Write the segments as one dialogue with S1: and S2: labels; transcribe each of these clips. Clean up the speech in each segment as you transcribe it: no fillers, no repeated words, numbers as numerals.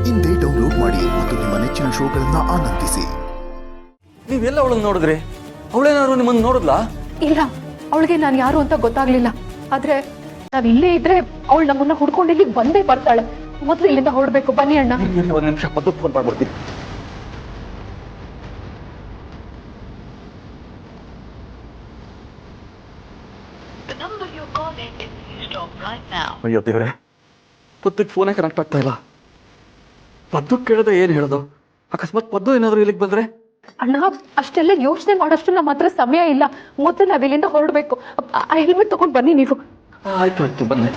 S1: ಇಂದೇ ಡೌನ್ಲೋಡ್ ಮಾಡಿ ಮತ್ತು ನಿಮ್ಮ ನೆಚ್ಚಿನ ಶೋಗಳನ್ನ ಆನಂದಿಸಿ.
S2: ನೀವೆಲ್ಲ ಅವಳನ್ನು ನೋಡಿದ್ರಿ? ಅವಳೇನಾದ್ರು ನಿಮ್ಮನ್ನು ನೋಡಿದ್ಲಾ?
S3: ಇಲ್ಲ, ಅವಳಿಗೆ ನಾನು ಯಾರು ಅಂತ ಗೊತ್ತಾಗ್ಲಿಲ್ಲ. ಆದ್ರೆ ನಾವ್ ಇಲ್ಲೇ ಇದ್ರೆ ಅವಳು ನಮ್ಮನ್ನ ಹುಡ್ಕೊಂಡು ಇಲ್ಲಿಗೆ ಬಂದೇ ಬರ್ತಾಳೆ. ಮೊದಲು ಇಲ್ಲಿಂದ ಹೊರಡ್ಬೇಕು. ಬನ್ನಿ ಅಣ್ಣ.
S2: ಒಂದು ನಿಮಿಷ ಪದ್ದು ಫೋನ್ ಮಾಡ್ಬಿಡ್ತೀನಿ. ಅಯ್ಯೋ ದೇವ್ರೆ, ಪದ್ದಕ್ಕೆ ಫೋನೇ ಕನೆಕ್ಟ್ ಆಗ್ತಾ ಇಲ್ಲ. ಪದ್ದು ಕೇಳಿದ್ರೆ ಏನು ಹೇಳೋದು? ಅಕಸ್ಮಾತ್ ಪದ್ದು ಏನಾದ್ರು ಇಲ್ಲಿಗೆ ಬಂದ್ರೆ?
S3: ಅಣ್ಣ, ಅಷ್ಟೆಲ್ಲ ಯೋಚನೆ ಮಾಡೋಷ್ಟು ನಮ್ಮ ಹತ್ರ ಸಮಯ ಇಲ್ಲ. ಮೊದಲು ನಾವ್ ಇಲ್ಲಿಂದ ಹೊರಡ್ಬೇಕು. ಆ ಹೆಲ್ಮೆಟ್ ತಗೊಂಡ್ ಬನ್ನಿ ನೀವು.
S2: ಆಯ್ತು ಬನ್ನಿ.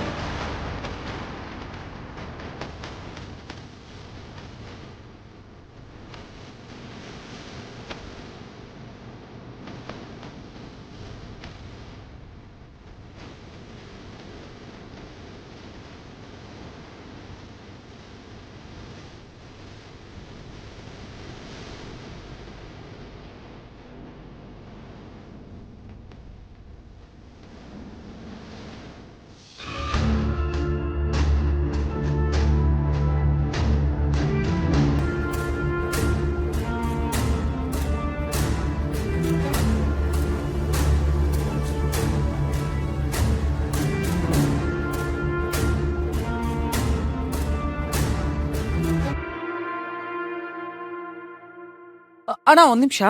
S4: ಅಣ್ಣ, ಒಂದ್ ನಿಮಿಷ.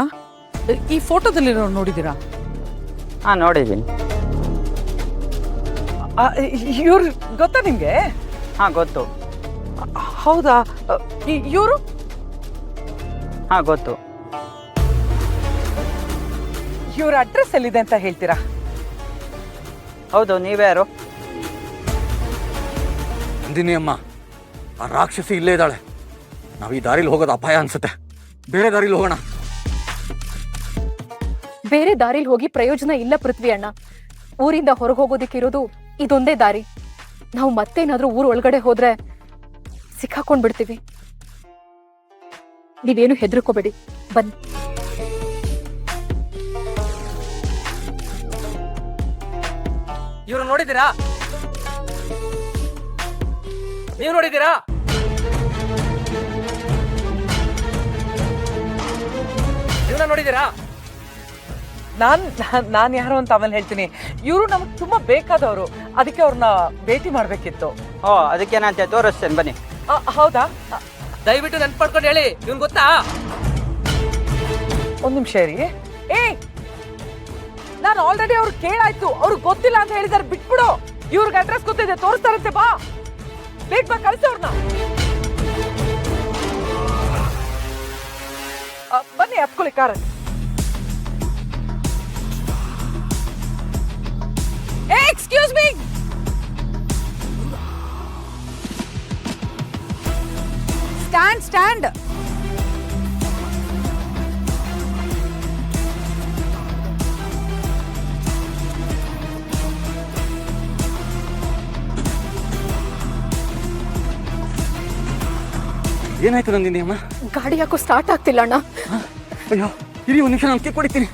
S4: ಈ ಫೋಟೋದಲ್ಲಿರೋ ನೋಡಿದ್ದೀರಾ?
S5: ಹಾ, ನೋಡಿದ್ದೀನಿ.
S4: ಇವ್ರು ಗೊತ್ತಾ ನಿಮ್ಗೆ?
S5: ಹಾ, ಗೊತ್ತು.
S4: ಹೌದಾ? ಇವರು?
S5: ಹಾ, ಗೊತ್ತು.
S4: ಇವ್ರ ಅಡ್ರೆಸ್ ಎಲ್ಲಿದೆ ಅಂತ ಹೇಳ್ತೀರಾ?
S5: ಹೌದು, ನೀವ್ಯಾರು?
S2: ನಂದಿನಿ ಅಮ್ಮ, ಆ ರಾಕ್ಷಸಿ ಇಲ್ಲೇ ಇದ್ದಾಳೆ. ನಾವು ಈ ದಾರಿಲಿ ಹೋಗೋದು ಅಪಾಯ ಅನ್ಸುತ್ತೆ. ಬೇರೆ ದಾರಿಲಿ ಹೋಗೋಣ.
S3: ಬೇರೆ ದಾರಿಲಿ ಹೋಗಿ ಪ್ರಯೋಜನ ಇಲ್ಲ ಪೃಥ್ವಿ ಅಣ್ಣ. ಊರಿಂದ ಹೊರಗೆ ಹೋಗೋದಿಕ್ಕಿರೋದು ಇದೊಂದೇ ದಾರಿ. ನಾವು ಮತ್ತೇನಾದ್ರೂ ಊರ್ ಒಳಗಡೆ ಹೋದ್ರೆ ಸಿಕ್ಕಾಕೊಂಡ್ ಬಿಡ್ತೀವಿ. ನೀವೇನು ಹೆದರ್ಕೋಬೇಡಿ, ಬನ್ನಿ.
S4: ಇವ್ರು ನೋಡಿದ್ದೀರಾ? ನೀವು ನೋಡಿದ್ದೀರಾ? ನೋಡಿದ್ದೀರಾ? ನಾನ್ ಯಾರು ಅಂತ ಆಮೇಲೆ ಹೇಳ್ತೀನಿ. ಇವರು ನಮ್ಗೆ ತುಂಬಾ ಬೇಕಾದವರು. ಅದಕ್ಕೆ ಅವ್ರನ್ನ ಭೇಟಿ ಮಾಡ್ಬೇಕಿತ್ತು.
S5: ಓ, ಅದಕ್ಕೇನಂತೆ ತೋರಿಸ್ತೇನೆ, ಬನ್ನಿ.
S4: ಹೌದಾ? ದಯವಿಟ್ಟು ನೆನ್ಪು ಮಾಡ್ಕೊಂಡು ಹೇಳಿ. ಇವ್ನ್ ಗೊತ್ತಾ? ಒಂದ್ ನಿಮಿಷ ರೀ. ನಾನು ಆಲ್ರೆಡಿ ಅವ್ರು ಕೇಳಾಯ್ತು. ಅವ್ರಿಗೆ ಗೊತ್ತಿಲ್ಲ ಅಂತ ಹೇಳಿದಾರೆ, ಬಿಟ್ಬಿಡು. ಇವ್ರಿಗೆ ಅಡ್ರೆಸ್ ಗೊತ್ತಿದೆ, ತೋರಿಸ್ತಾರಂತೆ. ಬಾ, ಬೇಗ ಬಾ, ಕಳ್ಸಿ ಅವ್ರನ್ನ. ಬನ್ನಿ, ಹತ್ಕೊಳ್ಳಿ ಕಾರ್. Excuse me. ಸ್ಟ್ಯಾಂಡ್.
S2: ಏನಾಯ್ತು ನಂದಿನಿ ಅಮ್ಮ?
S3: ಗಾಡಿ ಯಾಕೋ ಸ್ಟಾರ್ಟ್ ಆಗ್ತಿಲ್ಲ ಅಣ್ಣ.
S2: ಅಯ್ಯೋ, ಇರಿ, ಒಂದು ನಿಮಿಷ ನಾನು ಕಿಕ್ ಹೊಡಿತೀನಿ.